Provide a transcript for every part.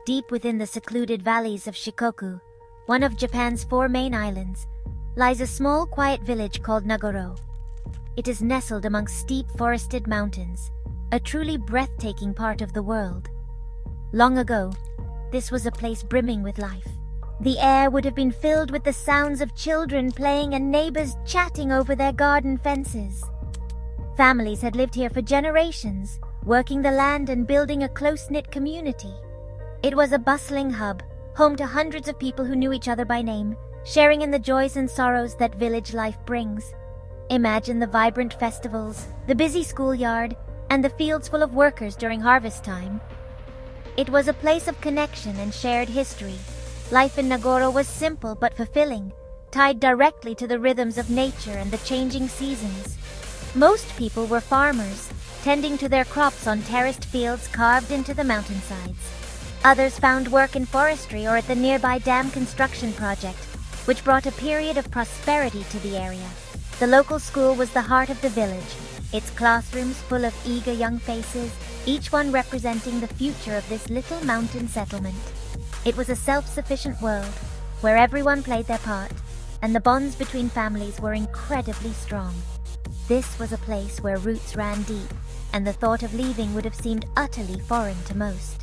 Deep within the secluded valleys of Shikoku, one of Japan's 4 main islands, lies a small, quiet village called Nagoro. It is nestled amongst steep forested mountains, a truly breathtaking part of the world. Long ago, this was a place brimming with life. The air would have been filled with the sounds of children playing and neighbors chatting over their garden fences. Families had lived here for generations, working the land and building a close-knit community. It was a bustling hub, home to hundreds of people who knew each other by name, sharing in the joys and sorrows that village life brings. Imagine the vibrant festivals, the busy schoolyard, and the fields full of workers during harvest time. It was a place of connection and shared history. Life in Nagoro was simple but fulfilling, tied directly to the rhythms of nature and the changing seasons. Most people were farmers, tending to their crops on terraced fields carved into the mountainsides. Others found work in forestry or at the nearby dam construction project, which brought a period of prosperity to the area. The local school was the heart of the village, its classrooms full of eager young faces, each one representing the future of this little mountain settlement. It was a self-sufficient world, where everyone played their part, and the bonds between families were incredibly strong. This was a place where roots ran deep, and the thought of leaving would have seemed utterly foreign to most.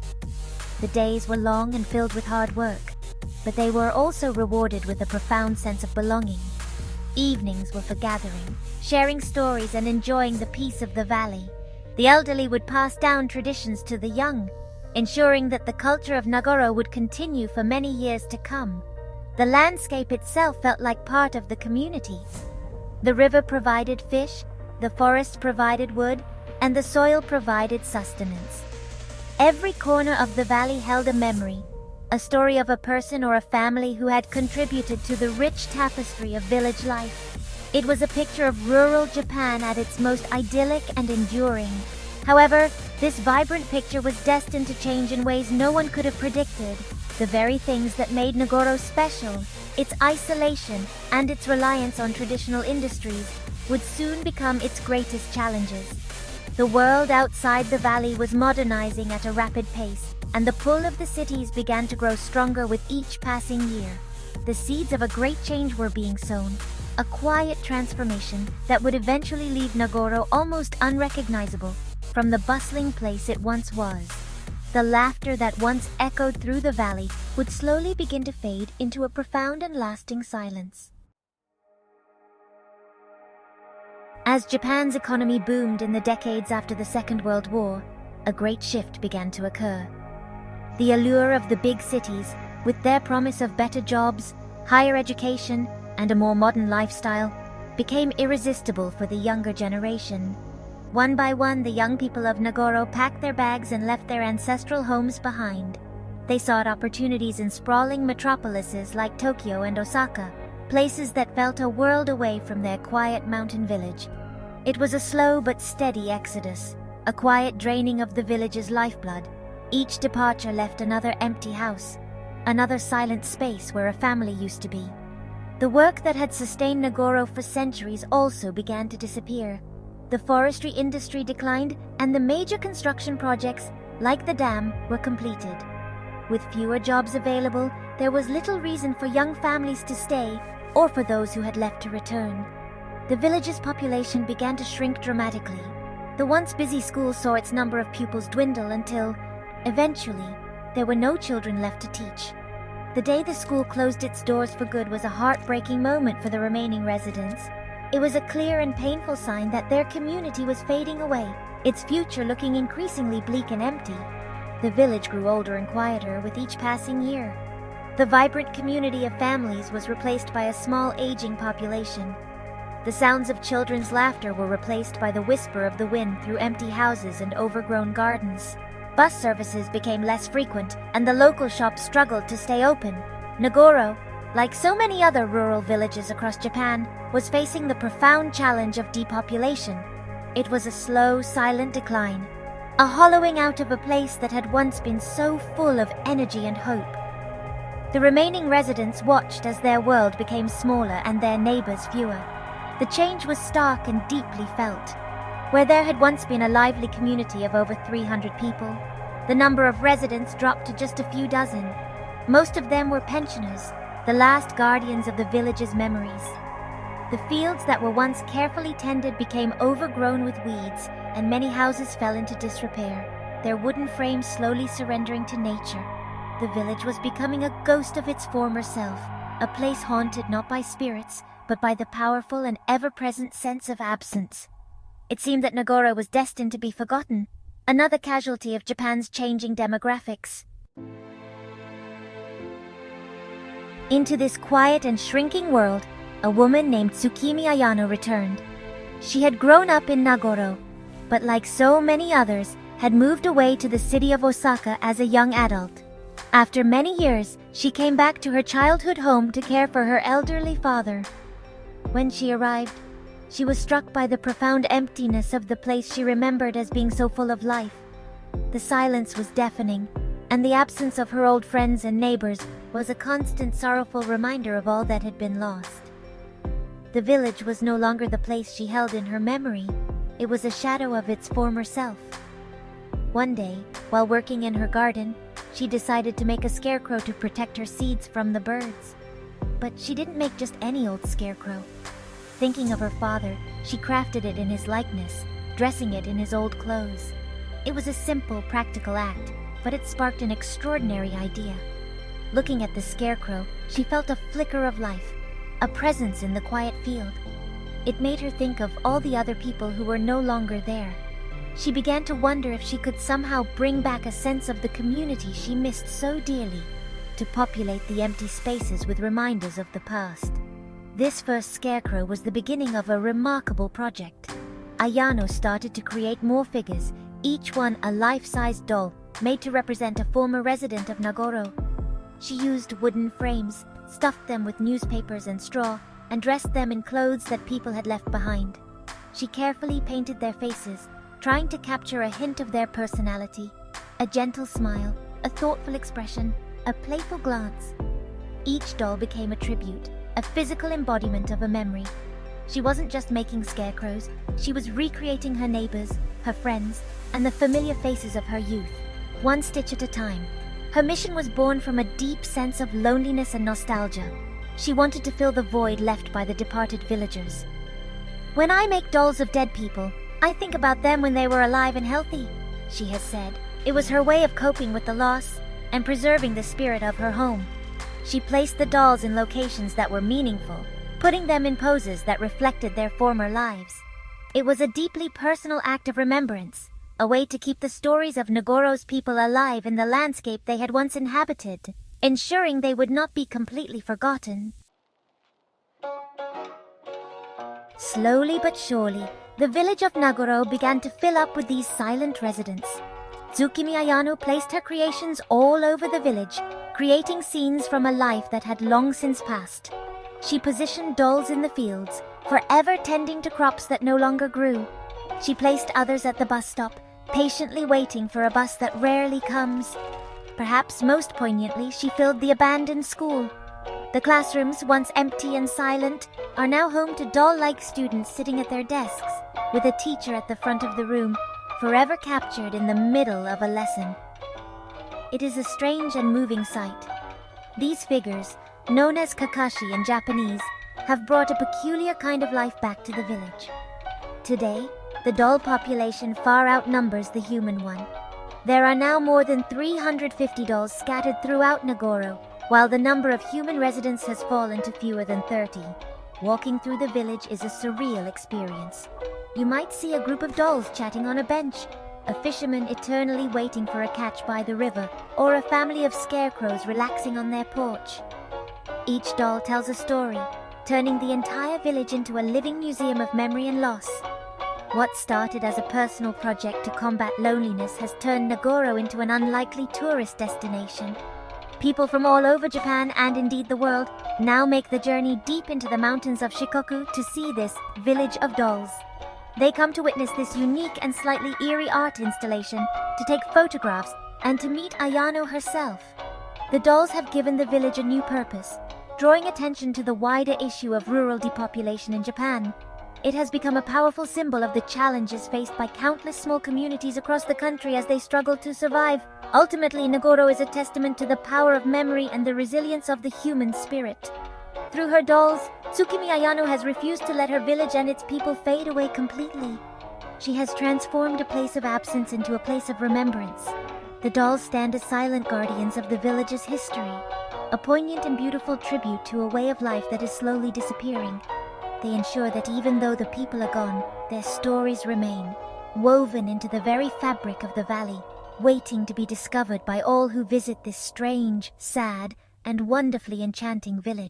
The days were long and filled with hard work, but they were also rewarded with a profound sense of belonging. Evenings were for gathering, sharing stories and enjoying the peace of the valley. The elderly would pass down traditions to the young, ensuring that the culture of Nagoro would continue for many years to come. The landscape itself felt like part of the community. The river provided fish, the forest provided wood, and the soil provided sustenance. Every corner of the valley held a memory, a story of a person or a family who had contributed to the rich tapestry of village life. It was a picture of rural Japan at its most idyllic and enduring. However, this vibrant picture was destined to change in ways no one could have predicted. The very things that made Nagoro special, its isolation and its reliance on traditional industries, would soon become its greatest challenges. The world outside the valley was modernizing at a rapid pace, and the pull of the cities began to grow stronger with each passing year. The seeds of a great change were being sown, a quiet transformation that would eventually leave Nagoro almost unrecognizable from the bustling place it once was. The laughter that once echoed through the valley would slowly begin to fade into a profound and lasting silence. As Japan's economy boomed in the decades after the Second World War, a great shift began to occur. The allure of the big cities, with their promise of better jobs, higher education, and a more modern lifestyle, became irresistible for the younger generation. One by one, the young people of Nagoro packed their bags and left their ancestral homes behind. They sought opportunities in sprawling metropolises like Tokyo and Osaka, places that felt a world away from their quiet mountain village. It was a slow but steady exodus, a quiet draining of the village's lifeblood. Each departure left another empty house, another silent space where a family used to be. The work that had sustained Nagoro for centuries also began to disappear. The forestry industry declined, and the major construction projects, like the dam, were completed. With fewer jobs available, there was little reason for young families to stay, or for those who had left to return. The village's population began to shrink dramatically. The once busy school saw its number of pupils dwindle until, eventually, there were no children left to teach. The day the school closed its doors for good was a heartbreaking moment for the remaining residents. It was a clear and painful sign that their community was fading away, its future looking increasingly bleak and empty. The village grew older and quieter with each passing year. The vibrant community of families was replaced by a small aging population. The sounds of children's laughter were replaced by the whisper of the wind through empty houses and overgrown gardens. Bus services became less frequent, and the local shops struggled to stay open. Nagoro, like so many other rural villages across Japan, was facing the profound challenge of depopulation. It was a slow, silent decline, a hollowing out of a place that had once been so full of energy and hope. The remaining residents watched as their world became smaller and their neighbors fewer. The change was stark and deeply felt. Where there had once been a lively community of over 300 people, the number of residents dropped to just a few dozen. Most of them were pensioners, the last guardians of the village's memories. The fields that were once carefully tended became overgrown with weeds, and many houses fell into disrepair, their wooden frames slowly surrendering to nature. The village was becoming a ghost of its former self, a place haunted not by spirits, but by the powerful and ever-present sense of absence. It seemed that Nagoro was destined to be forgotten, another casualty of Japan's changing demographics. Into this quiet and shrinking world, a woman named Tsukimi Ayano returned. She had grown up in Nagoro, but like so many others, had moved away to the city of Osaka as a young adult. After many years, she came back to her childhood home to care for her elderly father. When she arrived, she was struck by the profound emptiness of the place she remembered as being so full of life. The silence was deafening, and the absence of her old friends and neighbors was a constant sorrowful reminder of all that had been lost. The village was no longer the place she held in her memory. It was a shadow of its former self. One day, while working in her garden, she decided to make a scarecrow to protect her seeds from the birds. But she didn't make just any old scarecrow. Thinking of her father, she crafted it in his likeness, dressing it in his old clothes. It was a simple, practical act, but it sparked an extraordinary idea. Looking at the scarecrow, she felt a flicker of life, a presence in the quiet field. It made her think of all the other people who were no longer there. She began to wonder if she could somehow bring back a sense of the community she missed so dearly, to populate the empty spaces with reminders of the past. This first scarecrow was the beginning of a remarkable project. Ayano started to create more figures, each one a life-sized doll made to represent a former resident of Nagoro. She used wooden frames, stuffed them with newspapers and straw, and dressed them in clothes that people had left behind. She carefully painted their faces, trying to capture a hint of their personality, a gentle smile, a thoughtful expression, a playful glance. Each doll became a tribute, a physical embodiment of a memory. She wasn't just making scarecrows, she was recreating her neighbors, her friends, and the familiar faces of her youth, one stitch at a time. Her mission was born from a deep sense of loneliness and nostalgia. She wanted to fill the void left by the departed villagers. "When I make dolls of dead people, I think about them when they were alive and healthy," she has said. It was her way of coping with the loss and preserving the spirit of her home. She placed the dolls in locations that were meaningful, putting them in poses that reflected their former lives. It was a deeply personal act of remembrance, a way to keep the stories of Nagoro's people alive in the landscape they had once inhabited, ensuring they would not be completely forgotten. Slowly but surely, the village of Nagoro began to fill up with these silent residents. Tsukimi Ayano placed her creations all over the village, creating scenes from a life that had long since passed. She positioned dolls in the fields, forever tending to crops that no longer grew. She placed others at the bus stop, patiently waiting for a bus that rarely comes. Perhaps most poignantly, she filled the abandoned school. The classrooms, once empty and silent, are now home to doll-like students sitting at their desks, with a teacher at the front of the room, forever captured in the middle of a lesson. It is a strange and moving sight. These figures, known as Kakashi in Japanese, have brought a peculiar kind of life back to the village. Today, the doll population far outnumbers the human one. There are now more than 350 dolls scattered throughout Nagoro, while the number of human residents has fallen to fewer than 30. Walking through the village is a surreal experience. You might see a group of dolls chatting on a bench, a fisherman eternally waiting for a catch by the river, or a family of scarecrows relaxing on their porch. Each doll tells a story, turning the entire village into a living museum of memory and loss. What started as a personal project to combat loneliness has turned Nagoro into an unlikely tourist destination. People from all over Japan and indeed the world now make the journey deep into the mountains of Shikoku to see this village of dolls. They come to witness this unique and slightly eerie art installation, to take photographs, and to meet Ayano herself. The dolls have given the village a new purpose, drawing attention to the wider issue of rural depopulation in Japan. It has become a powerful symbol of the challenges faced by countless small communities across the country as they struggle to survive, Ultimately, Nagoro is a testament to the power of memory and the resilience of the human spirit. Through her dolls, Tsukimi Ayano has refused to let her village and its people fade away completely. She has transformed a place of absence into a place of remembrance. The dolls stand as silent guardians of the village's history, a poignant and beautiful tribute to a way of life that is slowly disappearing. They ensure that even though the people are gone, their stories remain, woven into the very fabric of the valley, waiting to be discovered by all who visit this strange, sad, and wonderfully enchanting village.